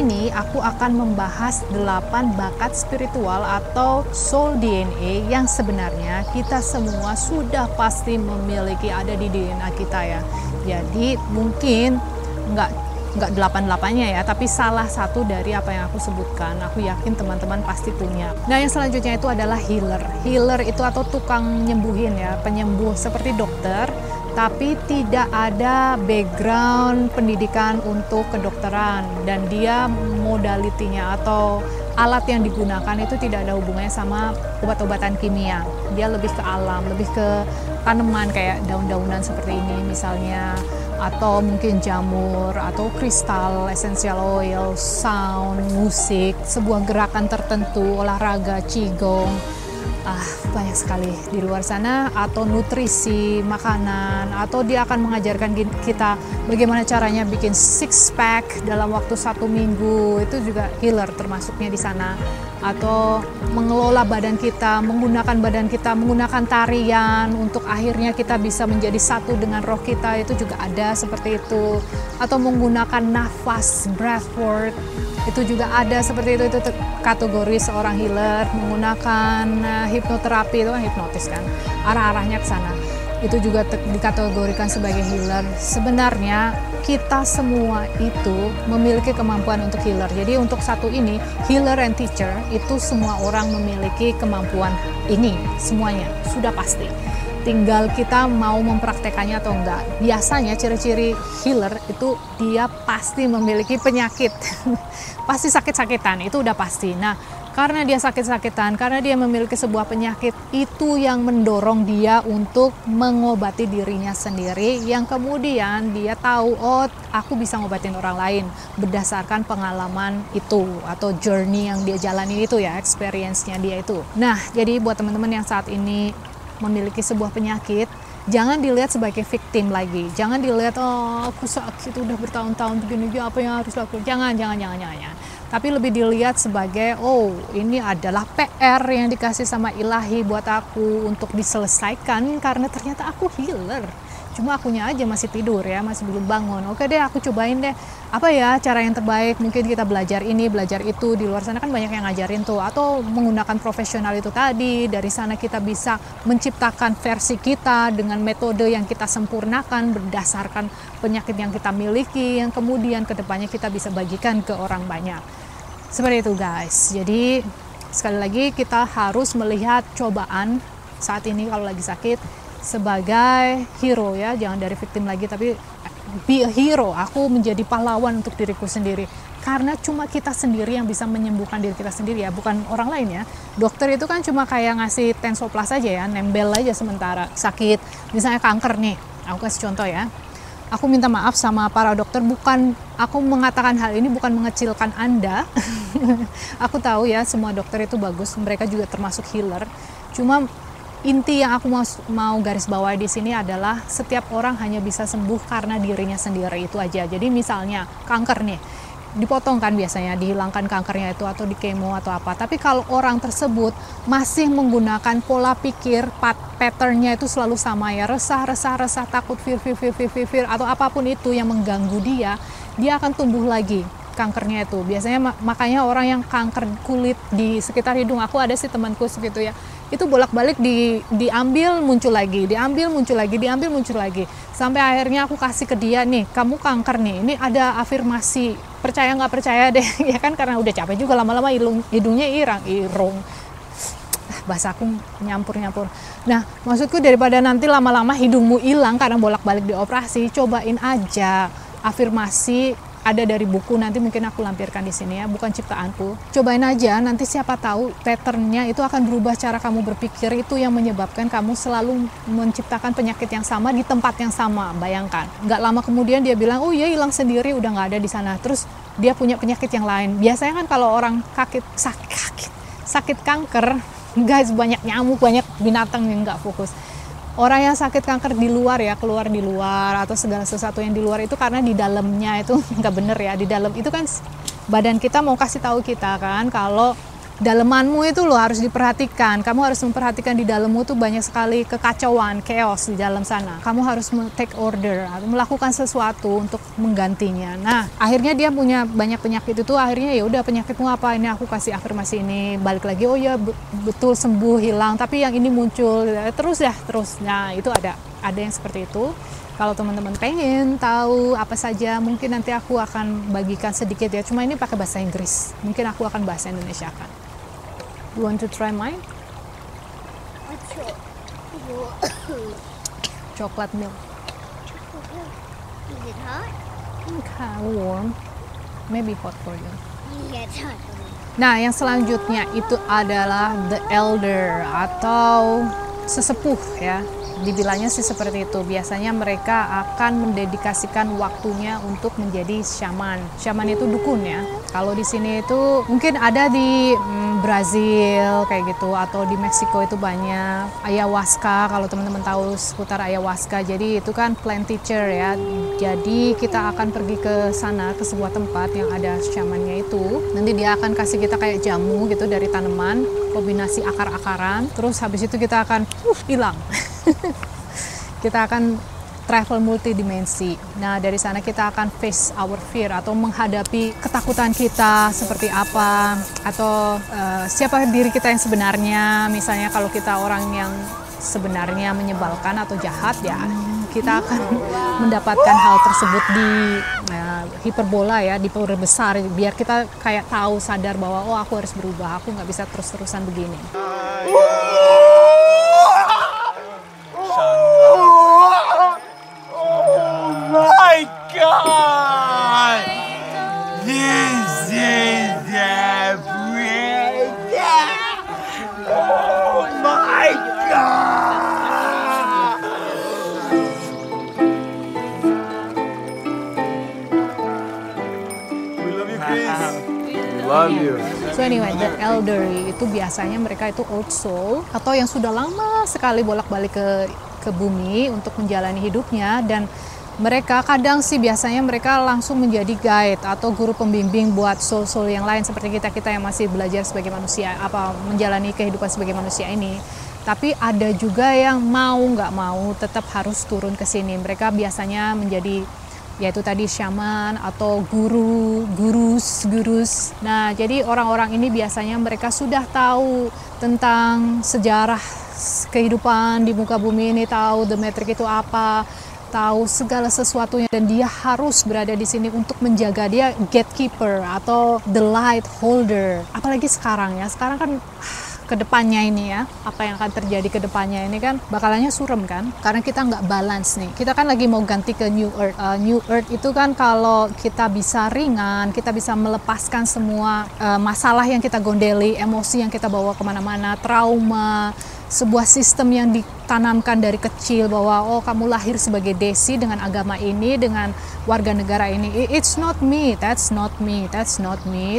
ini aku akan membahas 8 bakat spiritual atau soul DNA yang sebenarnya kita semua sudah pasti memiliki, ada di DNA kita ya. Jadi mungkin nggak 8-8-nya ya, tapi salah satu dari apa yang aku sebutkan, aku yakin teman-teman pasti punya. Nah, yang selanjutnya itu adalah healer. Healer itu atau tukang nyembuhin ya, penyembuh seperti dokter, tapi tidak ada background pendidikan untuk kedokteran, dan dia modalitinya atau alat yang digunakan itu tidak ada hubungannya sama obat-obatan kimia. Dia lebih ke alam, lebih ke tanaman kayak daun-daunan seperti ini misalnya, atau mungkin jamur, atau kristal, essential oil, sound, musik, sebuah gerakan tertentu, olahraga, qigong, banyak sekali di luar sana, atau nutrisi, makanan, atau dia akan mengajarkan kita bagaimana caranya bikin six pack dalam waktu 1 minggu, itu juga healer termasuknya di sana. Atau mengelola badan kita, menggunakan badan kita, menggunakan tarian untuk akhirnya kita bisa menjadi satu dengan roh kita, itu juga ada seperti itu. Atau menggunakan nafas, breathwork, itu juga ada seperti itu kategori seorang healer. Menggunakan hipnoterapi, itu kan hipnotis kan, arah-arahnya ke sana, itu juga dikategorikan sebagai healer. Sebenarnya kita semua itu memiliki kemampuan untuk healer. Jadi untuk satu ini, healer and teacher, itu semua orang memiliki kemampuan ini, semuanya sudah pasti. Tinggal kita mau mempraktekannya atau enggak. Biasanya ciri-ciri healer itu dia pasti memiliki penyakit. Pasti sakit-sakitan, itu udah pasti. Nah, karena dia sakit-sakitan, karena dia memiliki sebuah penyakit, itu yang mendorong dia untuk mengobati dirinya sendiri, yang kemudian dia tahu, oh aku bisa ngobatin orang lain berdasarkan pengalaman itu atau journey yang dia jalani itu ya, experience-nya dia itu. Nah, jadi buat teman-teman yang saat ini memiliki sebuah penyakit, jangan dilihat sebagai victim lagi. Jangan dilihat, oh aku sakit udah bertahun-tahun begini, apa yang harus lakukan. Jangan. Tapi lebih dilihat sebagai, oh ini adalah PR yang dikasih sama ilahi buat aku untuk diselesaikan, karena ternyata aku healer. Cuma akunya aja masih tidur ya, masih belum bangun. Oke deh, aku cobain deh. Apa ya cara yang terbaik? Mungkin kita belajar ini, belajar itu. Di luar sana kan banyak yang ngajarin tuh. Atau menggunakan profesional itu tadi. Dari sana kita bisa menciptakan versi kita dengan metode yang kita sempurnakan berdasarkan penyakit yang kita miliki, yang kemudian kedepannya kita bisa bagikan ke orang banyak. Seperti itu guys. Jadi sekali lagi kita harus melihat cobaan saat ini kalau lagi sakit sebagai hero ya, jangan dari victim lagi, tapi be a hero. Aku menjadi pahlawan untuk diriku sendiri, karena cuma kita sendiri yang bisa menyembuhkan diri kita sendiri ya, bukan orang lain ya. Dokter itu kan cuma kayak ngasih tensoplas aja ya, nembel aja sementara sakit. Misalnya kanker nih, aku kasih contoh ya. Aku minta maaf sama para dokter, bukan aku mengatakan hal ini bukan mengecilkan Anda. Aku tahu ya, semua dokter itu bagus, mereka juga termasuk healer. Cuma inti yang aku mau garis bawahi di sini adalah setiap orang hanya bisa sembuh karena dirinya sendiri, itu aja. Jadi misalnya kanker nih, dipotong kan biasanya, dihilangkan kankernya itu atau di kemo atau apa. Tapi kalau orang tersebut masih menggunakan pola pikir, patternnya itu selalu sama ya, resah, takut, fear, atau apapun itu yang mengganggu dia akan tumbuh lagi kankernya itu. Biasanya makanya orang yang kanker kulit di sekitar hidung, aku ada sih temanku segitu ya, itu bolak-balik diambil muncul lagi, diambil muncul lagi, sampai akhirnya aku kasih ke dia, nih kamu kanker nih, ini ada afirmasi, percaya nggak percaya deh ya kan, karena udah capek juga lama-lama hidungnya irung, bahasa aku nyampur. Nah maksudku, daripada nanti lama-lama hidungmu hilang karena bolak-balik dioperasi, cobain aja afirmasi. Ada dari buku, nanti mungkin aku lampirkan di sini ya, bukan ciptaanku. Cobain aja, nanti siapa tahu patternnya itu akan berubah, cara kamu berpikir itu yang menyebabkan kamu selalu menciptakan penyakit yang sama di tempat yang sama. Bayangkan, nggak lama kemudian dia bilang, oh iya hilang sendiri, udah nggak ada di sana. Terus dia punya penyakit yang lain. Biasanya kan kalau orang sakit kanker, guys, banyak nyamuk, banyak binatang yang nggak fokus. Orang yang sakit kanker di luar ya, keluar di luar atau segala sesuatu yang di luar itu karena di dalamnya itu nggak bener ya. Di dalam itu kan badan kita mau kasih tahu kita kan kalau dalemanmu itu loh harus diperhatikan. Kamu harus memperhatikan di dalammu tuh banyak sekali kekacauan, chaos di dalam sana. Kamu harus take order atau melakukan sesuatu untuk menggantinya. Nah, akhirnya dia punya banyak penyakit itu, akhirnya ya udah, penyakitmu apa, ini aku kasih afirmasi ini, balik lagi, oh ya betul, sembuh, hilang, tapi yang ini muncul terus. Nah, itu ada yang seperti itu. Kalau teman-teman pengen tahu apa saja, mungkin nanti aku akan bagikan sedikit ya. Cuma ini pakai bahasa Inggris. Mungkin aku akan bahasa Indonesia kan. You want to try mine? Coklat milk. Is it hot? Okay, warm. Maybe hot for you. Yeah, it's hot. Nah, yang selanjutnya itu adalah the elder atau sesepuh ya. Dibilangnya sih seperti itu. Biasanya mereka akan mendedikasikan waktunya untuk menjadi shaman. Shaman itu dukun ya. Kalau di sini itu mungkin ada di Brazil kayak gitu, atau di Meksiko itu banyak. Ayahuasca, kalau teman-teman tahu seputar ayahuasca. Jadi itu kan plant teacher ya. Jadi kita akan pergi ke sana, ke sebuah tempat yang ada shamannya itu. Nanti dia akan kasih kita kayak jamu gitu dari tanaman, kombinasi akar-akaran. Terus habis itu kita akan hilang. Kita akan travel multidimensi. Nah, dari sana kita akan face our fear atau menghadapi ketakutan kita seperti apa, atau siapa diri kita yang sebenarnya. Misalnya kalau kita orang yang sebenarnya menyebalkan atau jahat ya, kita akan mendapatkan hal tersebut di hiperbola ya, diperbesar, biar kita kayak tahu, sadar bahwa oh, aku harus berubah, aku nggak bisa terus-terusan begini. My God! This is the bridge! Oh my God! We love you, Chris. We love you. So anyway, the elderly itu biasanya mereka itu old soul atau yang sudah lama sekali bolak-balik ke bumi untuk menjalani hidupnya, dan mereka kadang sih biasanya mereka langsung menjadi guide atau guru pembimbing buat soul-soul yang lain seperti kita yang masih belajar sebagai manusia, menjalani kehidupan sebagai manusia ini. Tapi ada juga yang mau nggak mau tetap harus turun ke sini. Mereka biasanya menjadi yaitu tadi shaman atau gurus. Nah, jadi orang-orang ini biasanya mereka sudah tahu tentang sejarah kehidupan di muka bumi ini, tahu the matrix itu apa, tahu segala sesuatunya, dan dia harus berada di sini untuk menjaga. Dia gatekeeper atau the light holder. Apalagi sekarang ya, sekarang kan kedepannya ini ya, apa yang akan terjadi kedepannya ini kan bakalannya surem kan, karena kita nggak balance nih. Kita kan lagi mau ganti ke New Earth. New Earth itu kan kalau kita bisa ringan, kita bisa melepaskan semua masalah yang kita gondeli, emosi yang kita bawa kemana-mana, trauma, sebuah sistem yang ditanamkan dari kecil bahwa oh, kamu lahir sebagai Desi dengan agama ini, dengan warga negara ini. It's not me, that's not me.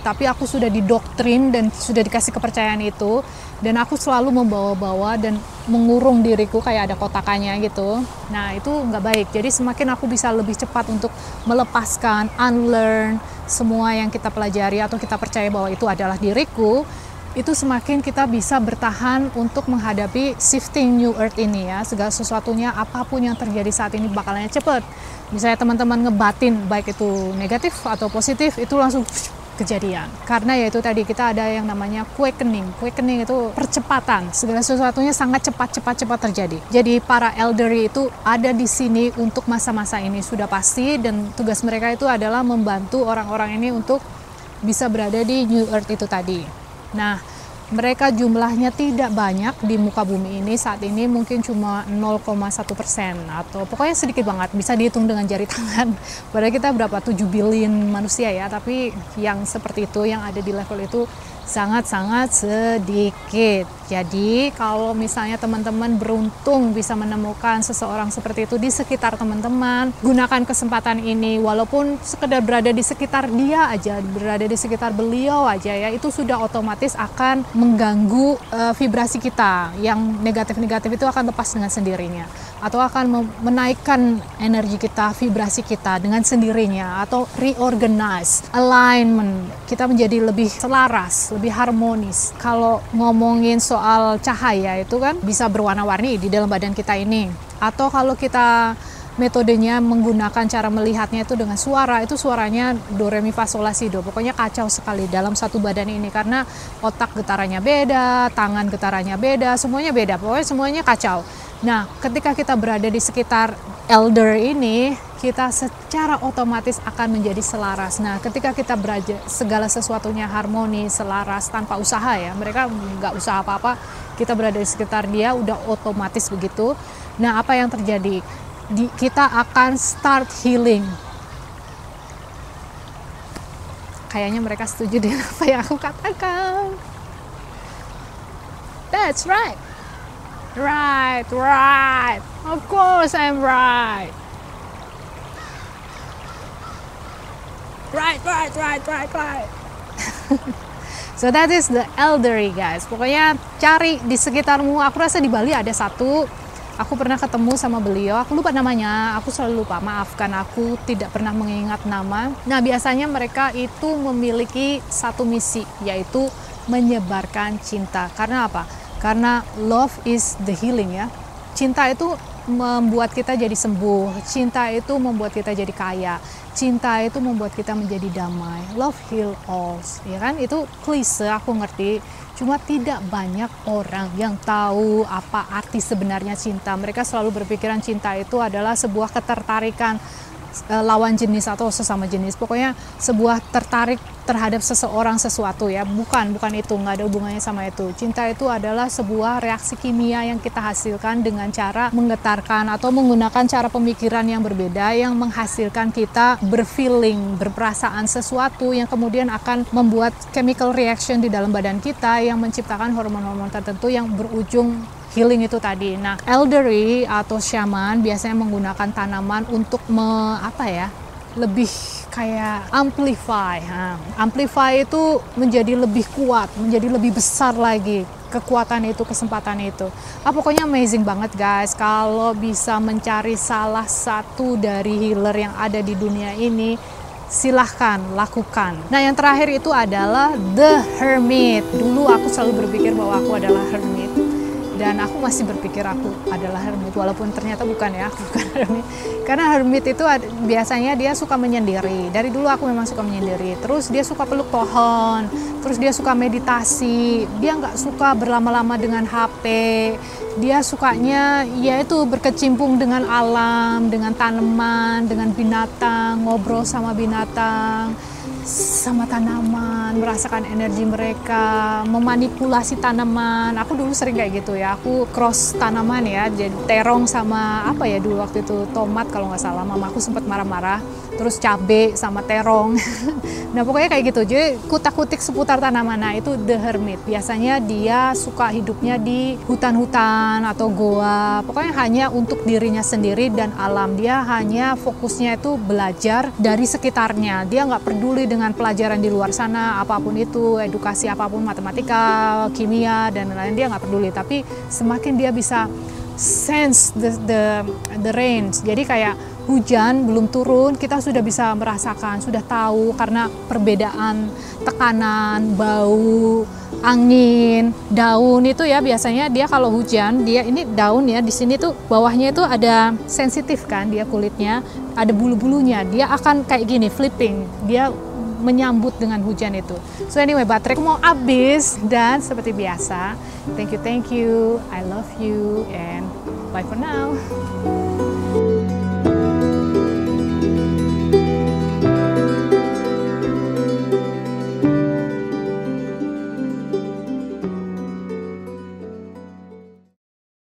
Tapi aku sudah didoktrin dan sudah dikasih kepercayaan itu, dan aku selalu membawa-bawa dan mengurung diriku kayak ada kotakannya gitu. Nah, itu nggak baik. Jadi semakin aku bisa lebih cepat untuk melepaskan, unlearn semua yang kita pelajari atau kita percaya bahwa itu adalah diriku, itu semakin kita bisa bertahan untuk menghadapi shifting New Earth ini ya. Segala sesuatunya, apapun yang terjadi saat ini bakalannya cepet. Misalnya teman-teman ngebatin, baik itu negatif atau positif, itu langsung kejadian. Karena ya itu tadi, kita ada yang namanya quickening. Quickening itu percepatan. Segala sesuatunya sangat cepat terjadi. Jadi para elderly itu ada di sini untuk masa-masa ini sudah pasti, dan tugas mereka itu adalah membantu orang-orang ini untuk bisa berada di New Earth itu tadi. Nah, mereka jumlahnya tidak banyak di muka bumi ini saat ini, mungkin cuma 0,1% atau pokoknya sedikit banget, bisa dihitung dengan jari tangan. Padahal kita berapa, 7 billion manusia ya, tapi yang seperti itu, yang ada di level itu sangat-sangat sedikit. Jadi kalau misalnya teman-teman beruntung bisa menemukan seseorang seperti itu di sekitar teman-teman, gunakan kesempatan ini, walaupun sekedar berada di sekitar dia aja, berada di sekitar beliau aja ya, itu sudah otomatis akan mengganggu vibrasi kita. Yang negatif-negatif itu akan lepas dengan sendirinya. atau akan menaikkan energi kita, vibrasi kita dengan sendirinya, atau reorganize, alignment, kita menjadi lebih selaras, lebih harmonis. Kalau ngomongin soal cahaya itu kan bisa berwarna-warni di dalam badan kita ini, atau kalau kita metodenya menggunakan cara melihatnya itu dengan suara, itu suaranya do re mi fa sol la si do, pokoknya kacau sekali dalam satu badan ini karena otak getarannya beda, tangan getarannya beda, semuanya beda, pokoknya semuanya kacau. Nah, ketika kita berada di sekitar elder ini, kita secara otomatis akan menjadi selaras. Nah, ketika kita berada segala sesuatunya harmoni, selaras, tanpa usaha ya, mereka nggak usaha apa-apa, kita berada di sekitar dia udah otomatis begitu. Nah, apa yang terjadi? Kita akan start healing. Kayaknya mereka setuju dengan apa yang aku katakan. That's right. Right. Of course I'm right. Right. So that is the elderly, guys. Pokoknya cari di sekitarmu. Aku rasa di Bali ada satu. Aku pernah ketemu sama beliau, aku lupa namanya, aku selalu lupa, maafkan aku tidak pernah mengingat nama. Nah, biasanya mereka itu memiliki satu misi, yaitu menyebarkan cinta. Karena apa? Karena love is the healing ya. Cinta itu membuat kita jadi sembuh, cinta itu membuat kita jadi kaya, cinta itu membuat kita menjadi damai. Love heal all, ya kan? Itu klise, aku ngerti. Cuma tidak banyak orang yang tahu apa arti sebenarnya cinta. Mereka selalu berpikiran cinta itu adalah sebuah ketertarikan lawan jenis atau sesama jenis. Pokoknya sebuah tertarik terhadap seseorang, sesuatu ya. Bukan itu, nggak ada hubungannya sama itu. Cinta itu adalah sebuah reaksi kimia yang kita hasilkan dengan cara menggetarkan atau menggunakan cara pemikiran yang berbeda yang menghasilkan kita berfeeling, berperasaan sesuatu yang kemudian akan membuat chemical reaction di dalam badan kita yang menciptakan hormon-hormon tertentu yang berujung healing itu tadi. Nah, elderly atau shaman biasanya menggunakan tanaman untuk lebih kayak amplify. Amplify itu menjadi lebih kuat, menjadi lebih besar lagi kekuatan itu, kesempatan itu. Pokoknya amazing banget guys, kalau bisa mencari salah satu dari healer yang ada di dunia ini, silahkan lakukan. Nah, yang terakhir itu adalah The Hermit. Dulu aku selalu berpikir bahwa aku adalah hermit. Dan aku masih berpikir aku adalah hermit, walaupun ternyata bukan ya, bukan hermit. Karena hermit itu biasanya dia suka menyendiri. Dari dulu aku memang suka menyendiri. Terus dia suka peluk pohon, terus dia suka meditasi. Dia nggak suka berlama-lama dengan HP. Dia sukanya yaitu berkecimpung dengan alam, dengan tanaman, dengan binatang, ngobrol sama binatang, sama tanaman, merasakan energi mereka, memanipulasi tanaman. Aku dulu sering kayak gitu ya, aku cross tanaman ya, jadi terong sama dulu waktu itu tomat kalau nggak salah, mama aku sempat marah-marah, terus cabe sama terong. Nah pokoknya kayak gitu, jadi kutak-kutik seputar tanaman. Nah itu The Hermit, biasanya dia suka hidupnya di hutan-hutan atau goa, pokoknya hanya untuk dirinya sendiri dan alam. Dia hanya fokusnya itu belajar dari sekitarnya, dia nggak peduli dengan pelajaran di luar sana, apapun itu, edukasi apapun, matematika, kimia, dan lain-lain, dia nggak peduli. Tapi semakin dia bisa sense the rains, jadi kayak hujan belum turun, kita sudah bisa merasakan, sudah tahu karena perbedaan tekanan, bau, angin, daun itu ya, biasanya dia kalau hujan, dia ini daun ya, di sini tuh bawahnya itu ada sensitif kan, dia kulitnya ada bulu-bulunya, dia akan kayak gini flipping, dia menyambut dengan hujan itu. So anyway, baterai mau habis, dan seperti biasa, thank you, I love you, and bye for now.